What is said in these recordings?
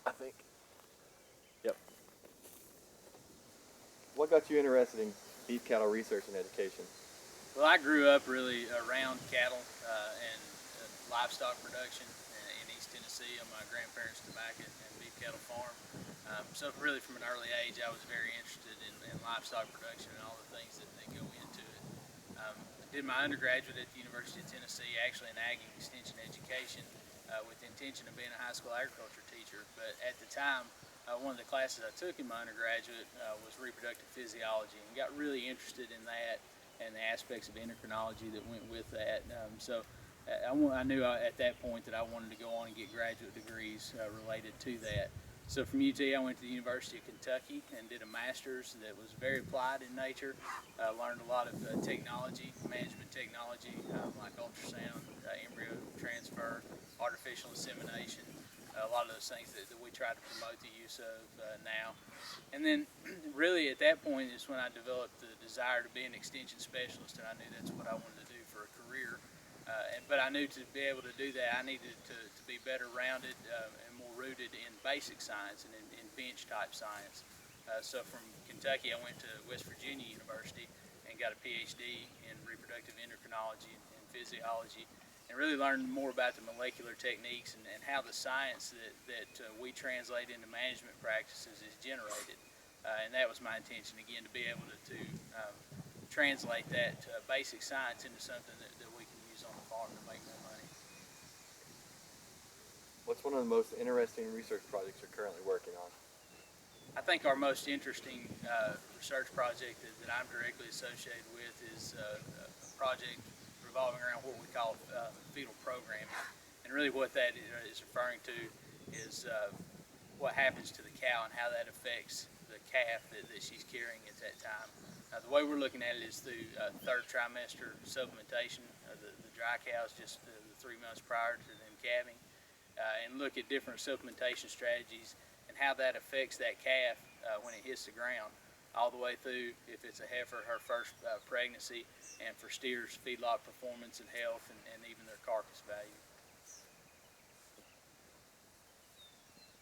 I think. Yep. What got you interested in beef cattle research and education? Well, I grew up really around cattle and livestock production in East Tennessee on my grandparents' tobacco and beef cattle farm. So really from an early age, I was very interested in livestock production and all the things that go into it. I did my undergraduate at the University of Tennessee, actually in ag and extension education, with the intention of being a high school agriculture teacher. But at the time, one of the classes I took in my undergraduate was reproductive physiology, and got really interested in that and the aspects of endocrinology that went with that. I knew at that point that I wanted to go on and get graduate degrees related to that. So from UT, I went to the University of Kentucky and did a master's that was very applied in nature. Learned a lot of technology, management technology, like ultrasound, embryo transfer, artificial insemination, a lot of those things that we try to promote the use of now. And then really at that point is when I developed the desire to be an extension specialist, and I knew that's what I wanted to do for a career. But I knew to be able to do that, I needed to be better rounded and more rooted in basic science and in bench type science. So from Kentucky, I went to West Virginia University and got a PhD in reproductive endocrinology and physiology, and really learned more about the molecular techniques and how the science that we translate into management practices is generated. And that was my intention, again, to be able to translate that basic science into something that we can use on the farm to make more money. What's one of the most interesting research projects you're currently working on? I think our most interesting research project that I'm directly associated with is a project revolving around what we call fetal programming. And really what that is referring to is what happens to the cow and how that affects the calf that she's carrying at that time. The way we're looking at it is through third trimester supplementation of the dry cows, just the 3 months prior to them calving, and look at different supplementation strategies and how that affects that calf when it hits the ground, all the way through, if it's a heifer, her first pregnancy, and for steers, feedlot performance and health, and even their carcass value.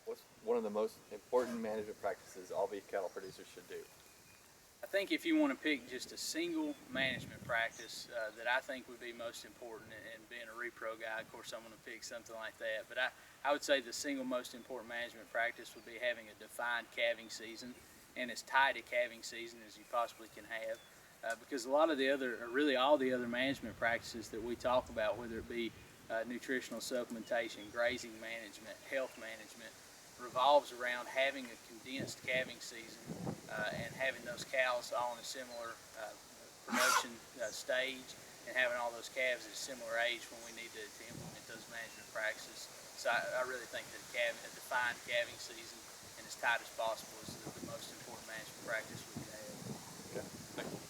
What's one of the most important management practices all beef cattle producers should do? I think if you want to pick just a single management practice that I think would be most important, and being a repro guy, of course I'm going to pick something like that, but I would say the single most important management practice would be having a defined calving season and as tight a calving season as you possibly can have. Because a lot of the other, or really all the other management practices that we talk about, whether it be nutritional supplementation, grazing management, health management, revolves around having a condensed calving season and having those cows all in a similar production stage, and having all those calves at a similar age when we need to implement those management practices. So I really think that a defined calving season and as tight as possible is the most important management practice we can have. Okay, thank you.